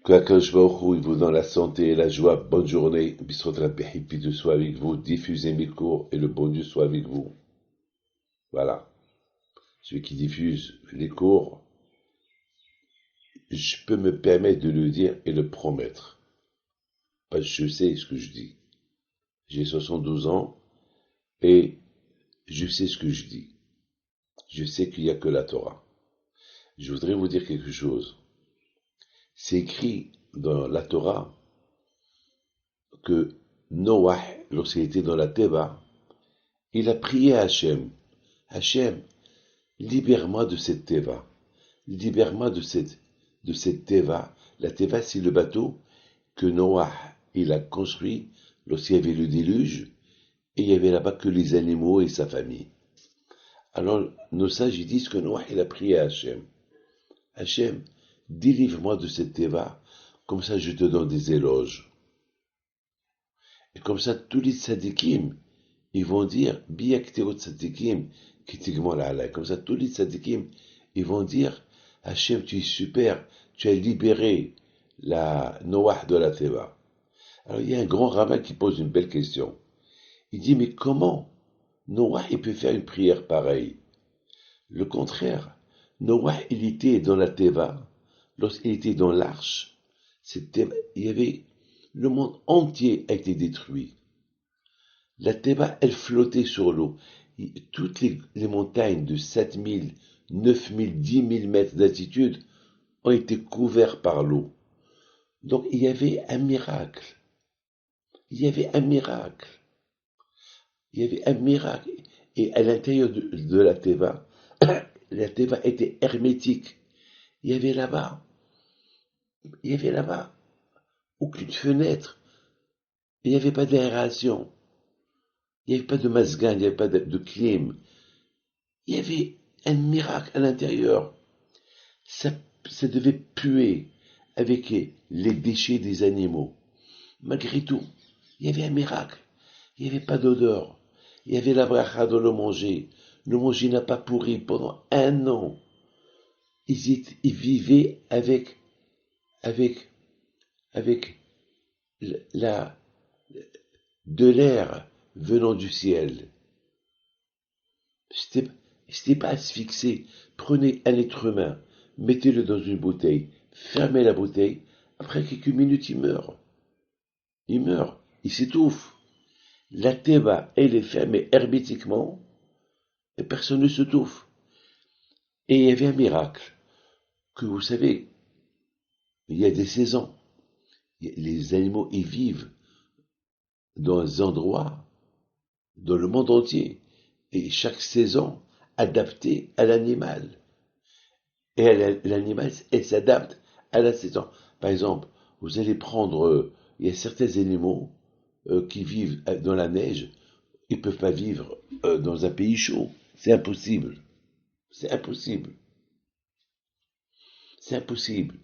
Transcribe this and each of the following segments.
Que Akadosh Baruch Hu, il vous donne la santé et la joie. Bonne journée. Bisrot Rabbi Hippie soit avec vous. Diffusez mes cours et le bon Dieu soit avec vous. Voilà. Celui qui diffuse les cours, je peux me permettre de le dire et le promettre. Parce que je sais ce que je dis. J'ai 72 ans et je sais ce que je dis. Je sais qu'il n'y a que la Torah. Je voudrais vous dire quelque chose. C'est écrit dans la Torah que Noah, lorsqu'il était dans la Teva, il a prié à Hachem. Hachem, libère-moi de cette Teva. Libère-moi de cette Teva. La Teva, c'est le bateau que Noah, il a construit lorsqu'il y avait le déluge, et il y avait là-bas que les animaux et sa famille. Alors, nos sages, ils disent que Noah, il a prié à Hachem. Hachem, délivre-moi de cette Teva, comme ça je te donne des éloges. Et comme ça, tous les tzadikim, ils vont dire, biaktero tzadikim, kitigmol alay. Comme ça, tous les tzadikim, ils vont dire, Hachem, tu es super, tu as libéré la Noah de la Teva. Alors, il y a un grand rabbin qui pose une belle question. Il dit, mais comment Noah, il peut faire une prière pareille? Le contraire, Noah, il était dans la Teva, lorsqu'il était dans l'arche, il y avait, le monde entier a été détruit. La Teva, elle flottait sur l'eau. Toutes les montagnes de 7000, 9000, 10 000 mètres d'altitude ont été couvertes par l'eau. Donc il y avait un miracle. Il y avait un miracle. Il y avait un miracle. Et à l'intérieur de la Teva était hermétique. Il y avait là-bas, il y avait là-bas aucune fenêtre. Il n'y avait pas d'aération. Il n'y avait pas de masgan, il n'y avait pas de clim. Il y avait un miracle à l'intérieur. Ça, ça devait puer avec les déchets des animaux. Malgré tout, il y avait un miracle. Il n'y avait pas d'odeur. Il y avait la bracha de le manger. Le manger n'a pas pourri pendant 1 an. Ils vivaient avec, avec la, de l'air venant du ciel. C'était pas asphyxié. Prenez un être humain, mettez-le dans une bouteille, fermez la bouteille, après quelques minutes il meurt. Il meurt, il s'étouffe. La théba, elle est fermée hermétiquement, et personne ne s'étouffe. Et il y avait un miracle, que vous savez, il y a des saisons. Les animaux y vivent dans des endroits, dans le monde entier, et chaque saison adaptée à l'animal. Et l'animal, elle s'adapte à la saison. Par exemple, vous allez prendre, il y a certains animaux qui vivent dans la neige, ils ne peuvent pas vivre dans un pays chaud. C'est impossible. C'est impossible. C'est impossible.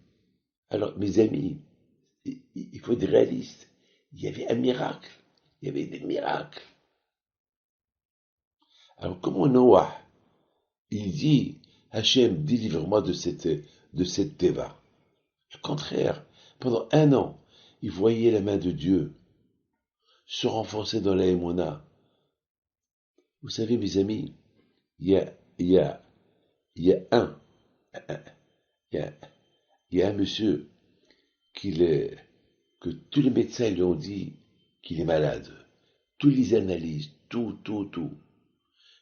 Alors, mes amis, il faut être réaliste. Il y avait un miracle. Il y avait des miracles. Alors, comment Noah, il dit, Hachem, délivre-moi de cette teva. Le contraire, pendant 1 an, il voyait la main de Dieu se renforcer dans la Emouna. Vous savez, mes amis, il y a, il y a, il y a un, il y a, il y a un monsieur que tous les médecins lui ont dit qu'il est malade. Tous les analyses, tout.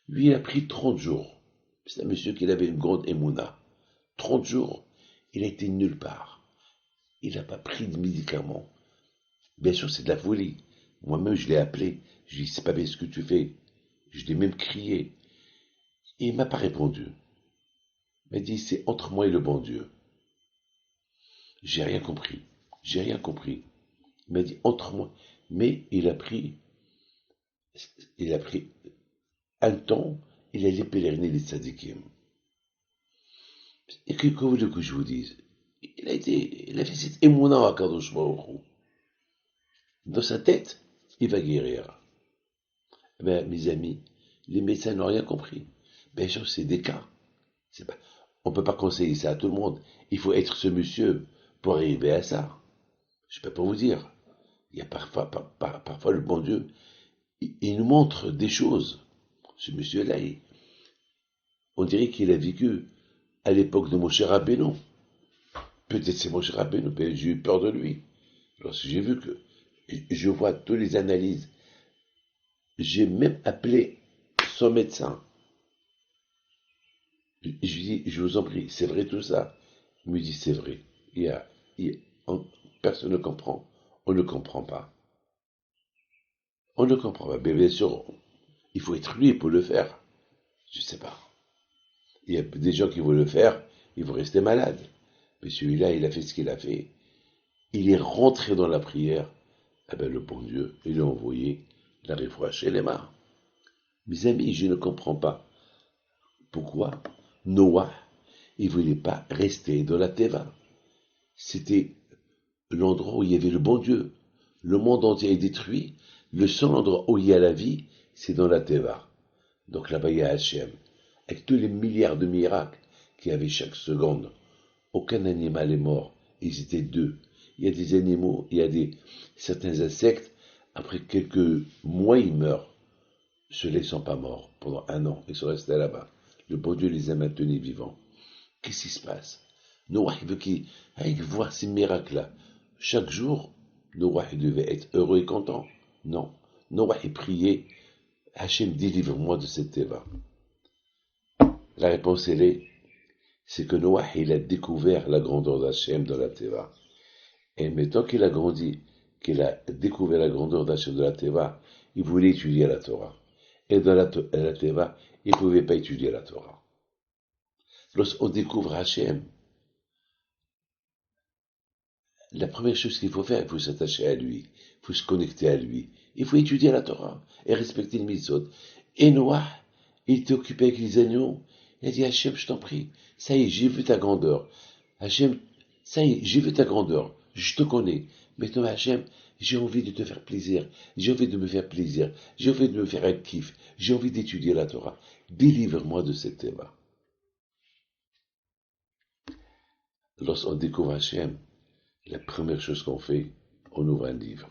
Lui, il a pris 30 jours. C'est un monsieur qui avait une grande Emouna. 30 jours, il a été nulle part. Il n'a pas pris de médicaments. Bien sûr, c'est de la folie. Moi-même, je l'ai appelé. Je lui ai dit, c'est pas bien ce que tu fais. Je l'ai même crié. Et il m'a pas répondu. Il m'a dit, c'est entre moi et le bon Dieu. J'ai rien compris. J'ai rien compris. Il m'a dit, entre moi. Mais il a pris un temps, il allait pèleriner les tzadikim. Et que voulez que je vous dise? Il a fait cette émouna à Kadosh Baruch Hu. Dans sa tête, il va guérir. Ben, mes amis, les médecins n'ont rien compris. Bien sûr, c'est des cas. Pas, on ne peut pas conseiller ça à tout le monde. Il faut être ce monsieur pour arriver à ça. Je ne peux pas vous dire. Il y a parfois le bon Dieu, il nous montre des choses. Ce monsieur-là, on dirait qu'il a vécu à l'époque de Moshe Rabbeinu. Peut-être c'est Moshe Rabbeinu, mais j'ai eu peur de lui. Lorsque j'ai vu que je vois toutes les analyses, j'ai même appelé son médecin. Je lui dis, je vous en prie, c'est vrai tout ça? Il me dit, c'est vrai. Personne ne comprend. On ne comprend pas. On ne comprend pas. Mais bien sûr, il faut être lui pour le faire. Je ne sais pas. Il y a des gens qui vont le faire, ils vont rester malades. Mais celui-là, il a fait ce qu'il a fait. Il est rentré dans la prière. Eh bien, le bon Dieu, il a envoyé la réfouache chez les mains. Mes amis, je ne comprends pas. Pourquoi Noah, il ne voulait pas rester dans la Teva. C'était l'endroit où il y avait le bon Dieu. Le monde entier est détruit. Le seul endroit où il y a la vie, c'est dans la Teva. Donc là-bas, il y a Hachem. Avec tous les milliards de miracles qu'il y avait chaque seconde. Aucun animal est mort. Ils étaient deux. Il y a des animaux, il y a certains insectes. Après quelques mois, ils meurent. Ceux-là, ils ne sont pas morts. Pendant 1 an, ils sont restés là-bas. Le bon Dieu les a maintenus vivants. Qu'est-ce qui se passe? Noah, il veut qu'il voit ces miracles-là. Chaque jour, Noah, il devait être heureux et content. Non. Noah, il priait, Hachem, délivre-moi de cette Teva. La réponse, c'est que Noah, il a découvert la grandeur d'Hachem dans la Teva. Et maintenant qu'il a grandi, qu'il a découvert la grandeur d'Hachem de la Teva, il voulait étudier la Torah. Et dans la Teva, il ne pouvait pas étudier la Torah. Lorsqu'on découvre Hachem, la première chose qu'il faut faire, il faut s'attacher à lui, il faut se connecter à lui, il faut étudier la Torah et respecter le mitzvot. Et Noah, il était occupé avec les agneaux, il a dit Hachem, je t'en prie, ça y est, j'ai vu ta grandeur. Hachem, ça y est, j'ai vu ta grandeur, je te connais. Maintenant Hachem, j'ai envie de te faire plaisir, j'ai envie de me faire plaisir, j'ai envie de me faire un kiff, j'ai envie d'étudier la Torah. Délivre-moi de cette Teva. Lorsqu'on découvre Hachem, la première chose qu'on fait, on ouvre un livre.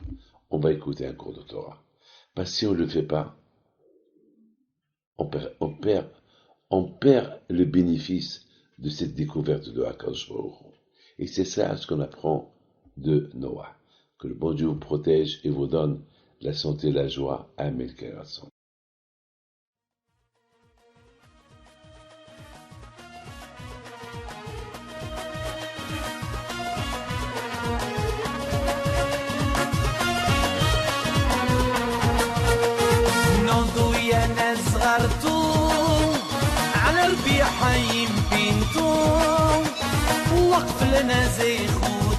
On va écouter un cours de Torah. Parce que si on ne le fait pas, on perd le bénéfice de cette découverte de Akadosh Baruch Hu. Et c'est ça ce qu'on apprend de Noah. Que le bon Dieu vous protège et vous donne la santé et la joie. Amen. على ربيع حيم بنتو وقف لنا زي خو